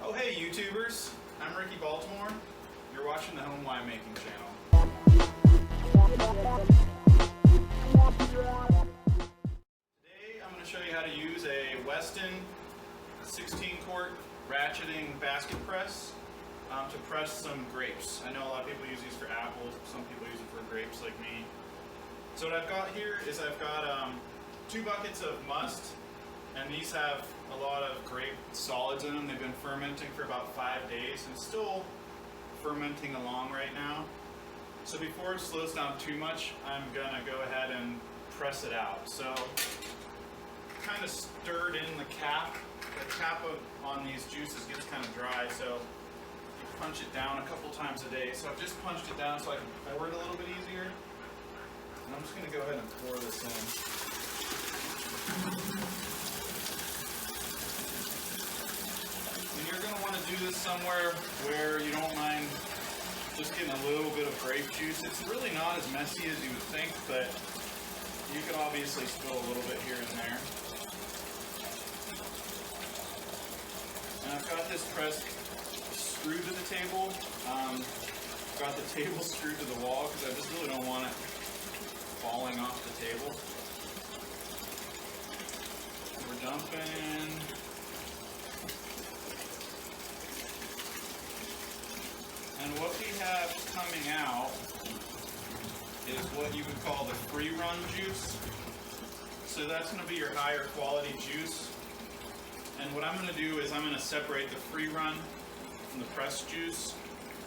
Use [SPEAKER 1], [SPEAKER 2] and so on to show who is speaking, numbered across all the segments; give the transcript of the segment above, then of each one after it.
[SPEAKER 1] Oh hey YouTubers, I'm Ricky Baltimore. You're watching the Home Winemaking channel. Today I'm going to show you how to use a Weston 16 quart ratcheting basket press to press some grapes. I know a lot of people use these for apples, some people use them for grapes like me. So what I've got here is I've got 2 buckets of must, and these have a lot of grape solids in them. They've been fermenting for about 5 days and still fermenting along right now. So before it slows down too much, I'm gonna go ahead and press it out. So kind of stirred in the cap. The cap on these juices gets kind of dry, so you punch it down a couple times a day. So I've just punched it down so I can pour it a little bit easier. And I'm just gonna go ahead and pour this in. You're going to want to do this somewhere where you don't mind just getting a little bit of grape juice. It's really not as messy as you would think, but you can obviously spill a little bit here and there. And I've got this press screwed to the table. I've got the table screwed to the wall because I just really don't want it falling off the table. We're dumping. And what we have coming out is what you would call the free run juice. So that's going to be your higher quality juice. And what I'm going to do is I'm going to separate the free run from the pressed juice.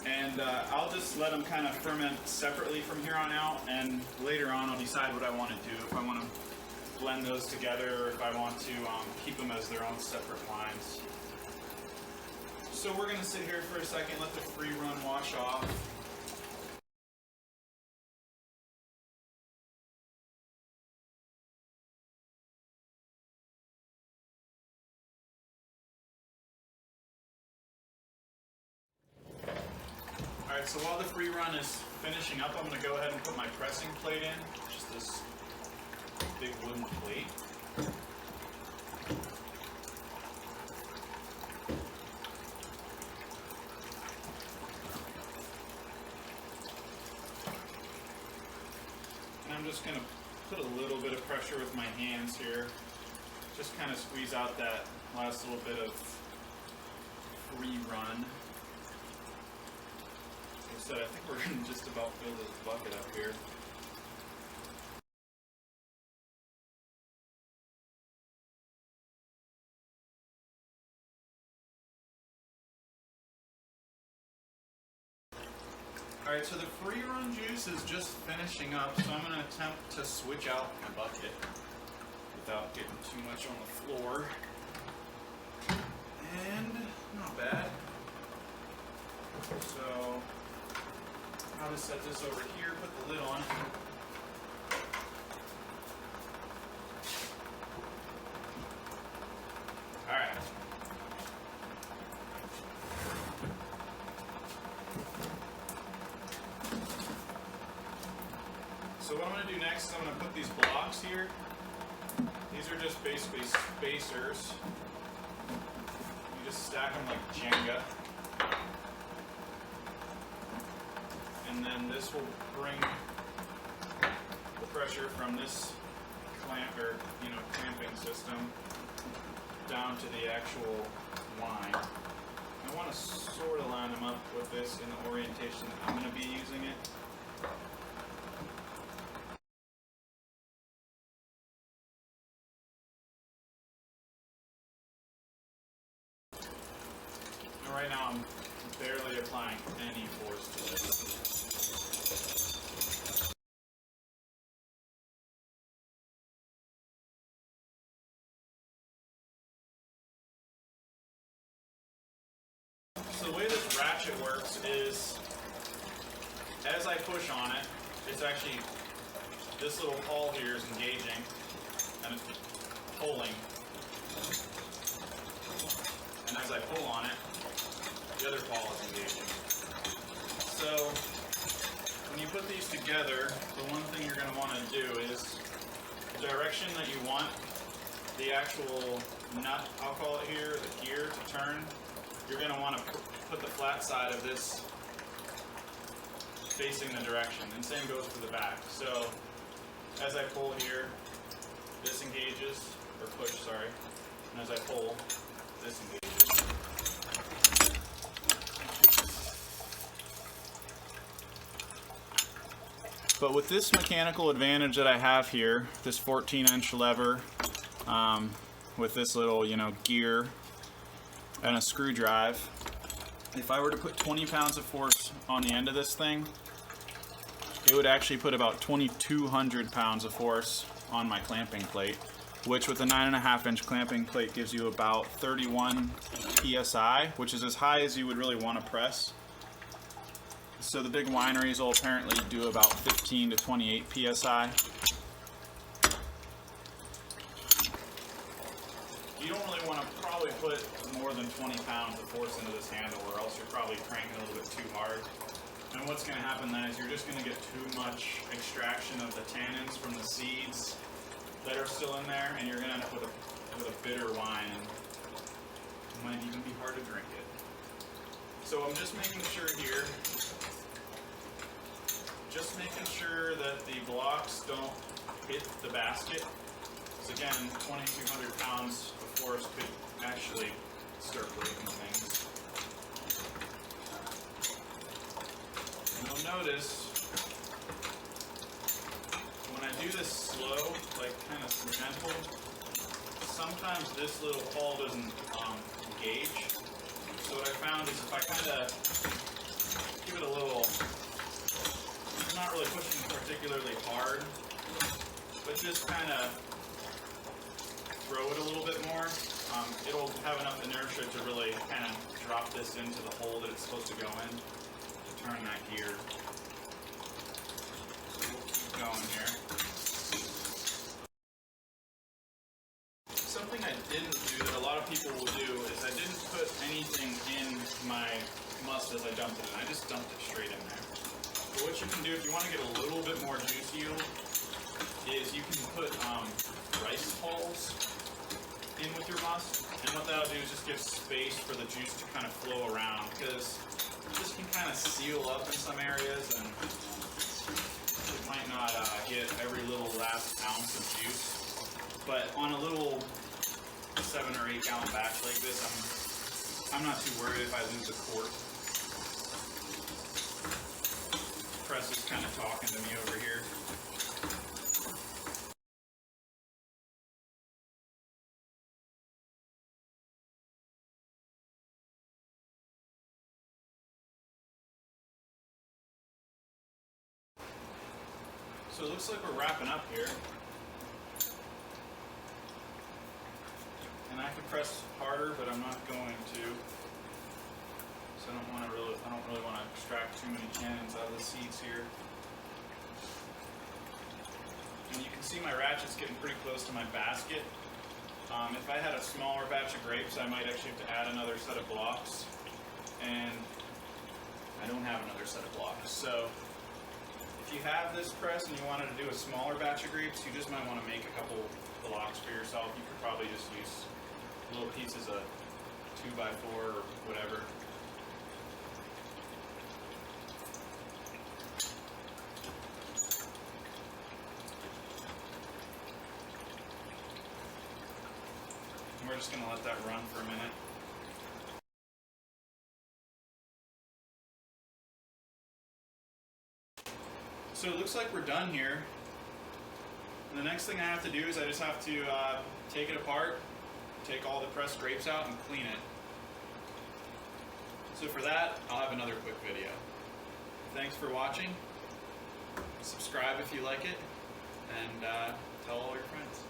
[SPEAKER 1] And I'll just let them kind of ferment separately from here on out. And later on I'll decide what I want to do. If I want to blend those together or if I want to keep them as their own separate lines. So we're going to sit here for a second, let the free run wash off. Alright, so while the free run is finishing up, I'm going to go ahead and put my pressing plate in, just this big wooden plate. I'm just going to put a little bit of pressure with my hands here. Just kind of squeeze out that last little bit of free run. Like I said, I think we're going to just about fill this bucket up here. Alright, so the free run juice is just finishing up, so I'm going to attempt to switch out my bucket without getting too much on the floor. And not bad. So I'll just set this over here, put the lid on. Alright. So what I'm going to do next is I'm going to put these blocks here. These are just basically spacers. You just stack them like Jenga. And then this will bring the pressure from this clamp or clamping system down to the actual line. I want to sort of line them up with this in the orientation that I'm going to be using it. Right now I'm barely applying any force to this. So the way this ratchet works is as I push on it, it's actually, this little pawl here is engaging and it's pulling. And as I pull on it, the other pawl is engaging. So when you put these together, the one thing you're going to want to do is the direction that you want the actual nut, I'll call it here, the gear to turn, you're going to want to put the flat side of this facing the direction, and same goes for the back. So as I pull here, this engages, or push, sorry, and as I pull, this engages. But with this mechanical advantage that I have here, this 14-inch lever, with this little, gear and a screw drive, if I were to put 20 pounds of force on the end of this thing, it would actually put about 2,200 pounds of force on my clamping plate, which with a 9.5-inch clamping plate gives you about 31 psi, which is as high as you would really want to press. So the big wineries will apparently do about 15 to 28 psi. You don't really want to probably put more than 20 pounds of force into this handle, or else you're probably cranking a little bit too hard. And what's going to happen then is you're just going to get too much extraction of the tannins from the seeds that are still in there, and you're going to end up with a bitter wine, and it might even be hard to drink it. So I'm just making sure here, that the blocks don't hit the basket. So again, 2,200 pounds of force could actually start breaking things. And you'll notice when I do this slow, like kind of gentle, sometimes this little hole doesn't engage. So what I found is if I kind of give it a little, I'm not really pushing particularly hard, but just kind of throw it a little bit more, it'll have enough inertia to really kind of drop this into the hole that it's supposed to go in to turn that gear. So we'll keep going here. Something I didn't do that a lot of people will do is I didn't put anything in my must as I dumped it in. I just dumped it straight in there. But what you can do if you want to get a little bit more juice yield is you can put rice hulls in with your must, and what that'll do is just give space for the juice to kind of flow around, because this can kind of seal up in some areas and it might not get every little last ounce of juice. But on a little 7 or 8 gallon batch like this, I'm not too worried if I lose a quart. Press is kind of talking to me over here. So it looks like we're wrapping up here. And I could press harder, but I'm not going to. So I don't really want to extract too many tannins out of the seeds here. And you can see my ratchet's getting pretty close to my basket. If I had a smaller batch of grapes, I might actually have to add another set of blocks. And I don't have another set of blocks. So if you have this press and you wanted to do a smaller batch of grapes, you just might want to make a couple blocks for yourself. You could probably just use little pieces of 2x4 or whatever. And we're just going to let that run for a minute. So it looks like we're done here. And the next thing I have to do is I just have to take it apart, take all the pressed grapes out, and clean it. So for that, I'll have another quick video. Thanks for watching. Subscribe if you like it, and tell all your friends.